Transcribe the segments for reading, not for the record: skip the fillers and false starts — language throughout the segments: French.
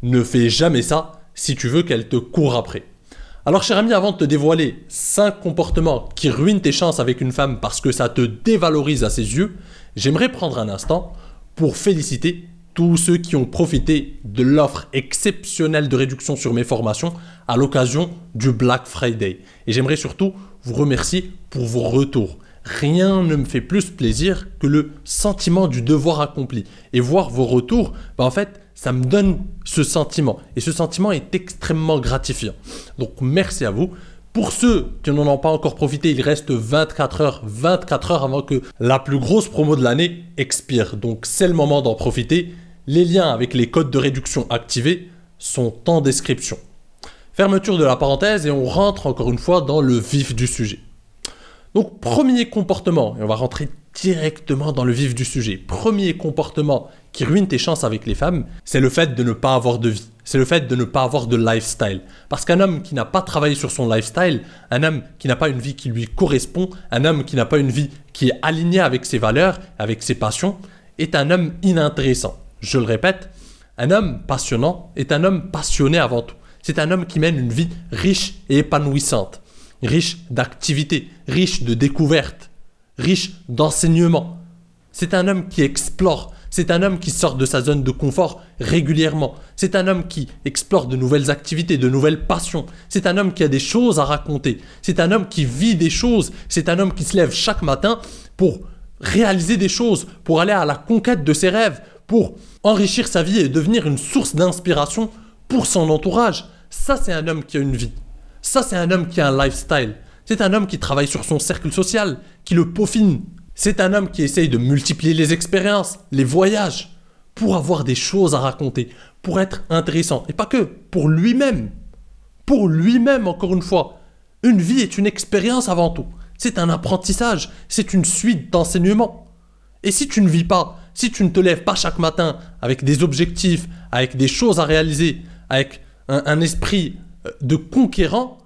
Ne fais jamais ça si tu veux qu'elle te court après. Alors cher ami, avant de te dévoiler 5 comportements qui ruinent tes chances avec une femme parce que ça te dévalorise à ses yeux, j'aimerais prendre un instant pour féliciter tous ceux qui ont profité de l'offre exceptionnelle de réduction sur mes formations à l'occasion du Black Friday. Et j'aimerais surtout vous remercier pour vos retours. Rien ne me fait plus plaisir que le sentiment du devoir accompli. Et voir vos retours, en fait, ça me donne ce sentiment. Et ce sentiment est extrêmement gratifiant. Donc merci à vous. Pour ceux qui n'en ont pas encore profité, il reste 24 heures avant que la plus grosse promo de l'année expire. Donc c'est le moment d'en profiter. Les liens avec les codes de réduction activés sont en description. Fermeture de la parenthèse et on rentre encore une fois dans le vif du sujet. Donc premier comportement, et on va rentrer directement dans le vif du sujet. Premier comportement qui ruine tes chances avec les femmes, c'est le fait de ne pas avoir de vie. C'est le fait de ne pas avoir de lifestyle. Parce qu'un homme qui n'a pas travaillé sur son lifestyle, un homme qui n'a pas une vie qui lui correspond, un homme qui n'a pas une vie qui est alignée avec ses valeurs, avec ses passions, est un homme inintéressant. Je le répète, un homme passionnant est un homme passionné avant tout. C'est un homme qui mène une vie riche et épanouissante, riche d'activités, riche de découvertes, riche d'enseignements. C'est un homme qui explore, c'est un homme qui sort de sa zone de confort régulièrement. C'est un homme qui explore de nouvelles activités, de nouvelles passions. C'est un homme qui a des choses à raconter. C'est un homme qui vit des choses. C'est un homme qui se lève chaque matin pour réaliser des choses, pour aller à la conquête de ses rêves, pour enrichir sa vie et devenir une source d'inspiration pour son entourage. Ça, c'est un homme qui a une vie. Ça, c'est un homme qui a un lifestyle. C'est un homme qui travaille sur son cercle social, qui le peaufine. C'est un homme qui essaye de multiplier les expériences, les voyages, pour avoir des choses à raconter, pour être intéressant. Et pas que, pour lui-même. Pour lui-même, encore une fois. Une vie est une expérience avant tout. C'est un apprentissage, c'est une suite d'enseignements. Et si tu ne vis pas, si tu ne te lèves pas chaque matin avec des objectifs, avec des choses à réaliser, avec un esprit de conquérant,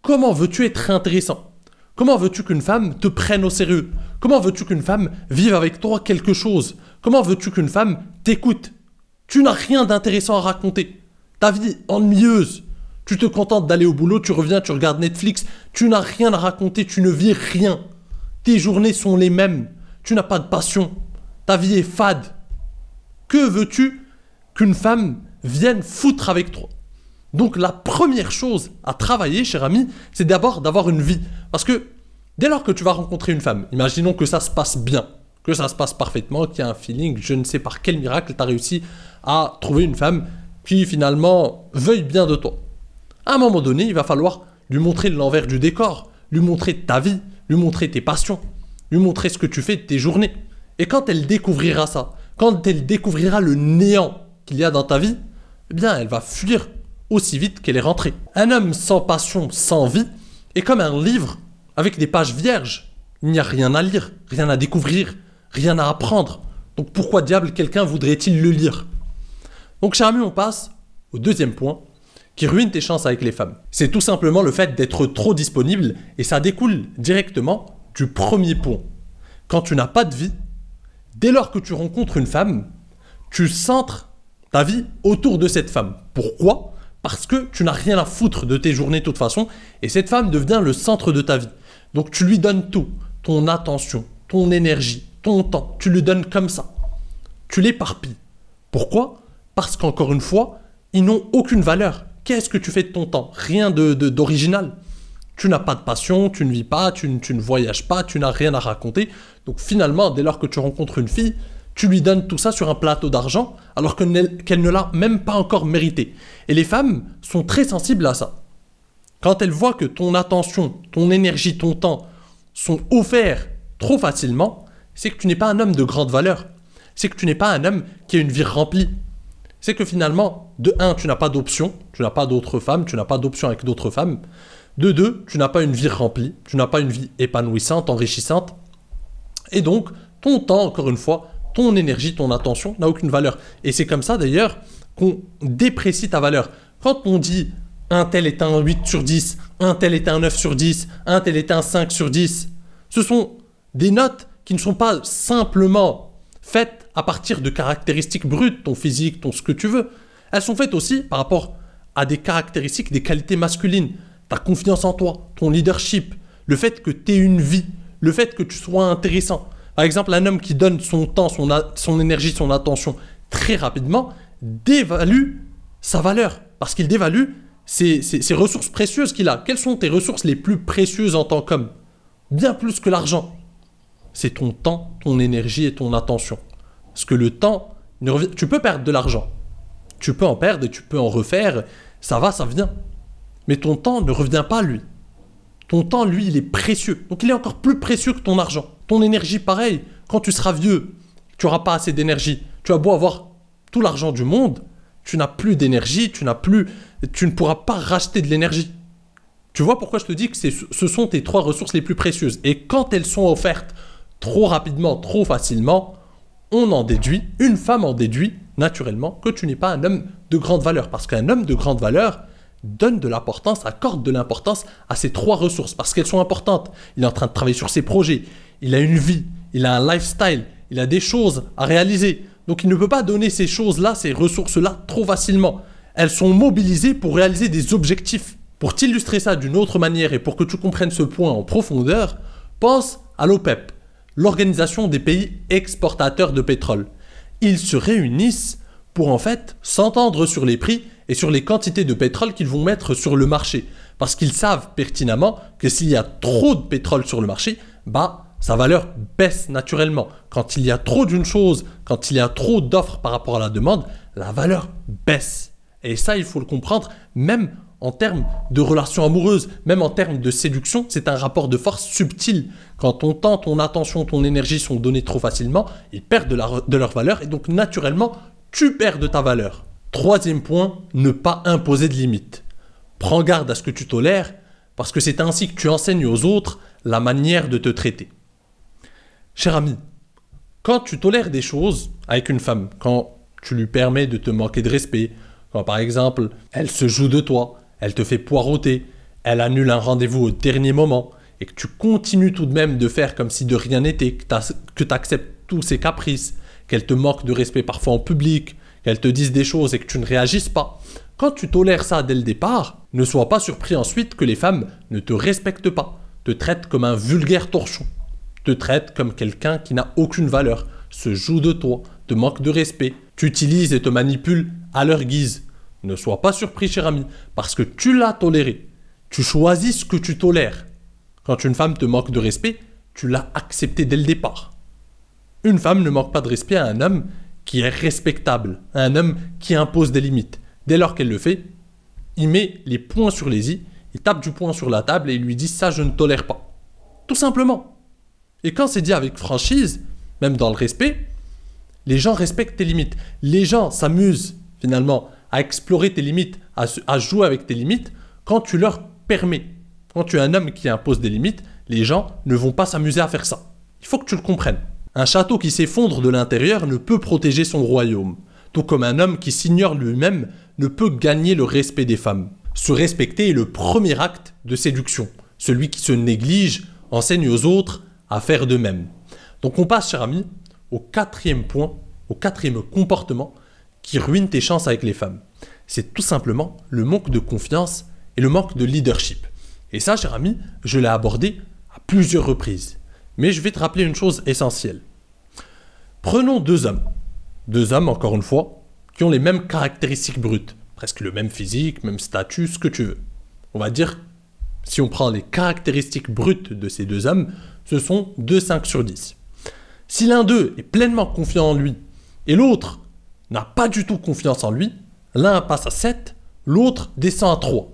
comment veux-tu être intéressant? Comment veux-tu qu'une femme te prenne au sérieux? Comment veux-tu qu'une femme vive avec toi quelque chose? Comment veux-tu qu'une femme t'écoute? Tu n'as rien d'intéressant à raconter. Ta vie est ennuyeuse. Tu te contentes d'aller au boulot, tu reviens, tu regardes Netflix. Tu n'as rien à raconter, tu ne vis rien. Tes journées sont les mêmes. Tu n'as pas de passion. Ta vie est fade. Que veux-tu qu'une femme vienne foutre avec toi? Donc la première chose à travailler, cher ami, c'est d'abord d'avoir une vie. Parce que dès lors que tu vas rencontrer une femme, imaginons que ça se passe bien, que ça se passe parfaitement, qu'il y a un feeling, je ne sais par quel miracle tu as réussi à trouver une femme qui finalement veuille bien de toi. À un moment donné, il va falloir lui montrer l'envers du décor, lui montrer ta vie, lui montrer tes passions, lui montrer ce que tu fais de tes journées. Et quand elle découvrira ça, quand elle découvrira le néant qu'il y a dans ta vie, eh bien elle va fuir aussi vite qu'elle est rentrée. Un homme sans passion, sans vie, est comme un livre avec des pages vierges. Il n'y a rien à lire, rien à découvrir, rien à apprendre. Donc pourquoi diable quelqu'un voudrait-il le lire? Donc cher ami, on passe au deuxième point qui ruine tes chances avec les femmes. C'est tout simplement le fait d'être trop disponible et ça découle directement du premier point. Quand tu n'as pas de vie, dès lors que tu rencontres une femme, tu centres ta vie autour de cette femme. Pourquoi? Parce que tu n'as rien à foutre de tes journées de toute façon et cette femme devient le centre de ta vie. Donc tu lui donnes tout, ton attention, ton énergie, ton temps, tu lui donnes comme ça. Tu l'éparpilles. Pourquoi? Parce qu'encore une fois, ils n'ont aucune valeur. Qu'est-ce que tu fais de ton temps? Rien d'original. Tu n'as pas de passion, tu ne vis pas, tu ne voyages pas, tu n'as rien à raconter. Donc finalement, dès lors que tu rencontres une fille, tu lui donnes tout ça sur un plateau d'argent alors qu'elle ne l'a même pas encore mérité. Et les femmes sont très sensibles à ça. Quand elles voient que ton attention, ton énergie, ton temps sont offerts trop facilement, c'est que tu n'es pas un homme de grande valeur. C'est que tu n'es pas un homme qui a une vie remplie. C'est que finalement, de 1, tu n'as pas d'option, tu n'as pas d'autres femmes, tu n'as pas d'option avec d'autres femmes. De 2, tu n'as pas une vie remplie, tu n'as pas une vie épanouissante, enrichissante. Et donc, ton temps, encore une fois, ton énergie, ton attention n'a aucune valeur. Et c'est comme ça d'ailleurs qu'on déprécie ta valeur. Quand on dit un tel est un 8 sur 10, un tel est un 9 sur 10, un tel est un 5 sur 10, ce sont des notes qui ne sont pas simplement faites à partir de caractéristiques brutes, ton physique, ton ce que tu veux. Elles sont faites aussi par rapport à des caractéristiques, des qualités masculines. Ta confiance en toi, ton leadership, le fait que tu aies une vie, le fait que tu sois intéressant. Par exemple, un homme qui donne son temps, son énergie, son attention très rapidement, dévalue sa valeur. Parce qu'il dévalue ses ressources précieuses qu'il a. Quelles sont tes ressources les plus précieuses en tant qu'homme? Bien plus que l'argent. C'est ton temps, ton énergie et ton attention. Parce que le temps, tu peux perdre de l'argent. Tu peux en perdre et tu peux en refaire. Ça va, ça vient. Mais ton temps ne revient pas, lui. Ton temps, lui, il est précieux. Donc, il est encore plus précieux que ton argent. Ton énergie, pareil. Quand tu seras vieux, tu n'auras pas assez d'énergie. Tu as beau avoir tout l'argent du monde, tu n'as plus d'énergie, tu ne pourras pas racheter de l'énergie. Tu vois pourquoi je te dis que ce sont tes 3 ressources les plus précieuses. Et quand elles sont offertes trop rapidement, trop facilement, une femme en déduit naturellement que tu n'es pas un homme de grande valeur. Parce qu'un homme de grande valeur donne de l'importance, accorde de l'importance à ces 3 ressources parce qu'elles sont importantes. Il est en train de travailler sur ses projets, il a une vie, il a un lifestyle, il a des choses à réaliser. Donc il ne peut pas donner ces choses-là, ces ressources-là trop facilement. Elles sont mobilisées pour réaliser des objectifs. Pour t'illustrer ça d'une autre manière et pour que tu comprennes ce point en profondeur, pense à l'OPEP, l'Organisation des pays exportateurs de pétrole. Ils se réunissent pour en fait s'entendre sur les prix et sur les quantités de pétrole qu'ils vont mettre sur le marché. Parce qu'ils savent pertinemment que s'il y a trop de pétrole sur le marché, sa valeur baisse naturellement. Quand il y a trop d'une chose, quand il y a trop d'offres par rapport à la demande, la valeur baisse. Et ça, il faut le comprendre, même en termes de relations amoureuses, même en termes de séduction, c'est un rapport de force subtil. Quand ton temps, ton attention, ton énergie sont donnés trop facilement, ils perdent de leur valeur et donc naturellement, tu perds de ta valeur. 3e point, ne pas imposer de limites. Prends garde à ce que tu tolères parce que c'est ainsi que tu enseignes aux autres la manière de te traiter. Cher ami, quand tu tolères des choses avec une femme, quand tu lui permets de te manquer de respect, quand par exemple elle se joue de toi, elle te fait poireauter, elle annule un rendez-vous au dernier moment et que tu continues tout de même de faire comme si de rien n'était, que tu acceptes tous ses caprices, qu'elle te manque de respect parfois en public, qu'elle te dise des choses et que tu ne réagisses pas. Quand tu tolères ça dès le départ, ne sois pas surpris ensuite que les femmes ne te respectent pas, te traitent comme un vulgaire torchon, te traitent comme quelqu'un qui n'a aucune valeur, se joue de toi, te manque de respect, t'utilise et te manipule à leur guise. Ne sois pas surpris, cher ami, parce que tu l'as toléré. Tu choisis ce que tu tolères. Quand une femme te manque de respect, tu l'as accepté dès le départ. Une femme ne manque pas de respect à un homme qui est respectable, à un homme qui impose des limites. Dès lors qu'elle le fait, il met les points sur les i, il tape du poing sur la table et il lui dit « ça, je ne tolère pas ». Tout simplement. Et quand c'est dit avec franchise, même dans le respect, les gens respectent tes limites. Les gens s'amusent finalement à explorer tes limites, à jouer avec tes limites quand tu leur permets. Quand tu es un homme qui impose des limites, les gens ne vont pas s'amuser à faire ça. Il faut que tu le comprennes. Un château qui s'effondre de l'intérieur ne peut protéger son royaume. Tout comme un homme qui s'ignore lui-même ne peut gagner le respect des femmes. Se respecter est le premier acte de séduction. Celui qui se néglige enseigne aux autres à faire de même. Donc on passe, cher ami, au 4e point, au 4e comportement qui ruine tes chances avec les femmes. C'est tout simplement le manque de confiance et le manque de leadership. Et ça, cher ami, je l'ai abordé à plusieurs reprises. Mais je vais te rappeler une chose essentielle. Prenons 2 hommes. 2 hommes, encore une fois, qui ont les mêmes caractéristiques brutes. Presque le même physique, même statut, ce que tu veux. On va dire, si on prend les caractéristiques brutes de ces 2 hommes, ce sont 2 5 sur 10. Si l'un d'eux est pleinement confiant en lui et l'autre n'a pas du tout confiance en lui, l'un passe à 7, l'autre descend à 3.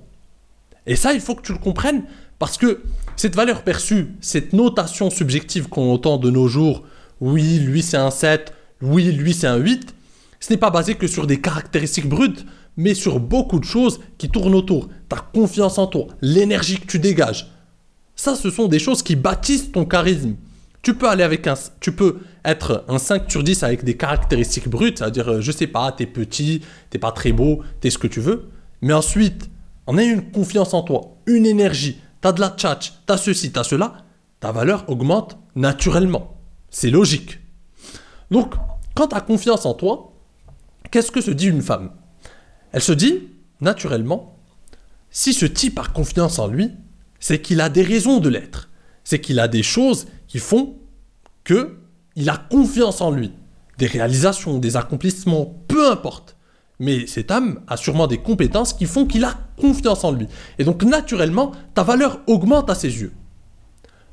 Et ça, il faut que tu le comprennes parce que cette valeur perçue, cette notation subjective qu'on entend de nos jours, oui, lui c'est un 7, oui, lui c'est un 8, ce n'est pas basé que sur des caractéristiques brutes, mais sur beaucoup de choses qui tournent autour. Ta confiance en toi, l'énergie que tu dégages. Ça, ce sont des choses qui bâtissent ton charisme. Tu peux être un 5 sur 10 avec des caractéristiques brutes, c'est-à-dire, je sais pas, t'es petit, t'es pas très beau, t'es ce que tu veux. Mais ensuite, en ayant une confiance en toi, une énergie, t'as de la tchatch, t'as ceci, t'as cela, ta valeur augmente naturellement. C'est logique. Donc, quand t'as confiance en toi, qu'est-ce que se dit une femme? Elle se dit, naturellement, si ce type a confiance en lui, c'est qu'il a des raisons de l'être. C'est qu'il a des choses qui font qu'il a confiance en lui. Des réalisations, des accomplissements, peu importe. Mais cet homme a sûrement des compétences qui font qu'il a confiance en lui. Et donc, naturellement, ta valeur augmente à ses yeux.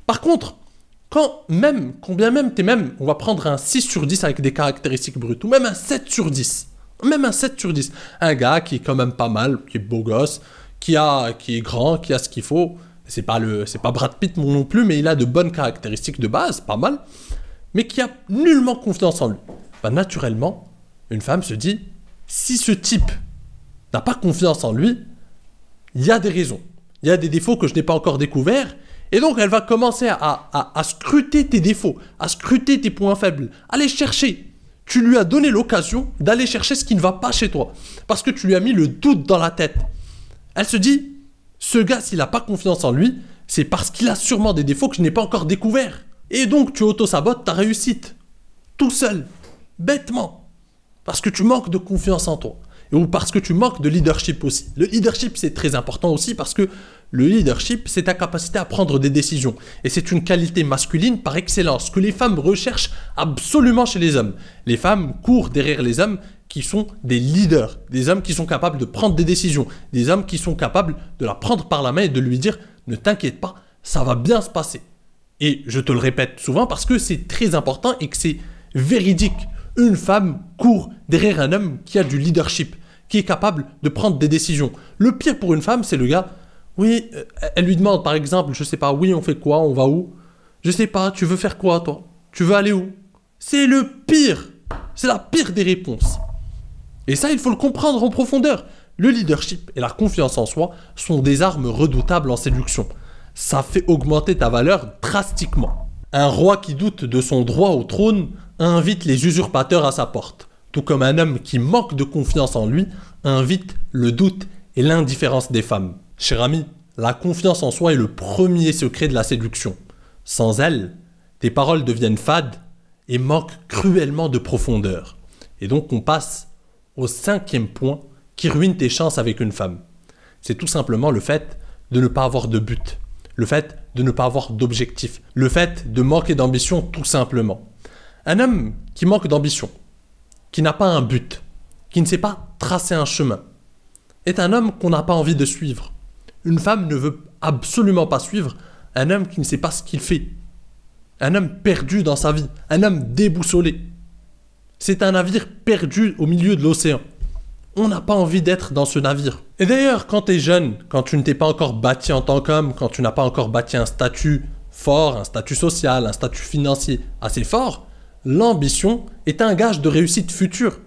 Par contre, combien même t'es même, on va prendre un 6 sur 10 avec des caractéristiques brutes, ou même un 7 sur 10. Même un 7 sur 10. Un gars qui est quand même pas mal, qui est beau gosse, qui est grand, qui a ce qu'il faut. C'est pas Brad Pitt non plus, mais il a de bonnes caractéristiques de base, pas mal. Mais qui a nullement confiance en lui. Bah, naturellement, une femme se dit, si ce type n'a pas confiance en lui, il y a des raisons. Il y a des défauts que je n'ai pas encore découverts. Et donc, elle va commencer à scruter tes défauts, à scruter tes points faibles, à les chercher. Tu lui as donné l'occasion d'aller chercher ce qui ne va pas chez toi. Parce que tu lui as mis le doute dans la tête. Elle se dit, ce gars, s'il n'a pas confiance en lui, c'est parce qu'il a sûrement des défauts que je n'ai pas encore découverts. Et donc, tu auto-sabotes ta réussite. Tout seul. Bêtement. Parce que tu manques de confiance en toi. Ou parce que tu manques de leadership aussi. Le leadership, c'est très important aussi parce que le leadership, c'est ta capacité à prendre des décisions. Et c'est une qualité masculine par excellence que les femmes recherchent absolument chez les hommes. Les femmes courent derrière les hommes qui sont des leaders, des hommes qui sont capables de prendre des décisions, des hommes qui sont capables de la prendre par la main et de lui dire « Ne t'inquiète pas, ça va bien se passer ». Et je te le répète souvent parce que c'est très important et que c'est véridique. Une femme court derrière un homme qui a du leadership, qui est capable de prendre des décisions. Le pire pour une femme, c'est le gars, oui, elle lui demande par exemple, je sais pas, oui, on fait quoi, on va où? Je sais pas, tu veux faire quoi toi? Tu veux aller où? C'est le pire, c'est la pire des réponses. Et ça, il faut le comprendre en profondeur. Le leadership et la confiance en soi sont des armes redoutables en séduction. Ça fait augmenter ta valeur drastiquement. Un roi qui doute de son droit au trône invite les usurpateurs à sa porte, tout comme un homme qui manque de confiance en lui invite le doute et l'indifférence des femmes. Cher ami, la confiance en soi est le premier secret de la séduction. Sans elle, tes paroles deviennent fades et manquent cruellement de profondeur. Et donc on passe au 5e point qui ruine tes chances avec une femme. C'est tout simplement le fait de ne pas avoir de but. Le fait de ne pas avoir d'objectif. Le fait de manquer d'ambition tout simplement. Un homme qui manque d'ambition, qui n'a pas un but, qui ne sait pas tracer un chemin, est un homme qu'on n'a pas envie de suivre. Une femme ne veut absolument pas suivre un homme qui ne sait pas ce qu'il fait. Un homme perdu dans sa vie, un homme déboussolé. C'est un navire perdu au milieu de l'océan. On n'a pas envie d'être dans ce navire. Et d'ailleurs, quand tu es jeune, quand tu ne t'es pas encore bâti en tant qu'homme, quand tu n'as pas encore bâti un statut fort, un statut social, un statut financier assez fort, l'ambition est un gage de réussite future.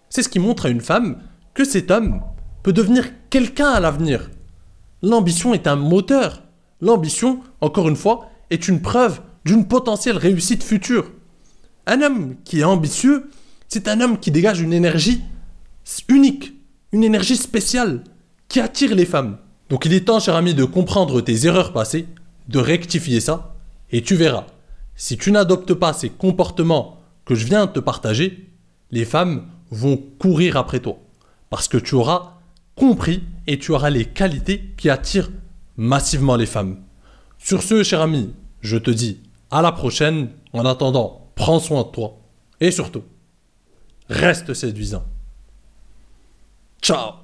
C'est ce qui montre à une femme que cet homme peut devenir quelqu'un à l'avenir. L'ambition est un moteur. L'ambition, encore une fois, est une preuve d'une potentielle réussite future. Un homme qui est ambitieux, c'est un homme qui dégage une énergie unique, une énergie spéciale qui attire les femmes. Donc il est temps, cher ami, de comprendre tes erreurs passées, de rectifier ça, et tu verras. Si tu n'adoptes pas ces comportements que je viens de te partager, les femmes vont courir après toi. Parce que tu auras compris et tu auras les qualités qui attirent massivement les femmes. Sur ce, cher ami, je te dis à la prochaine. En attendant, prends soin de toi. Et surtout, reste séduisant. Ciao!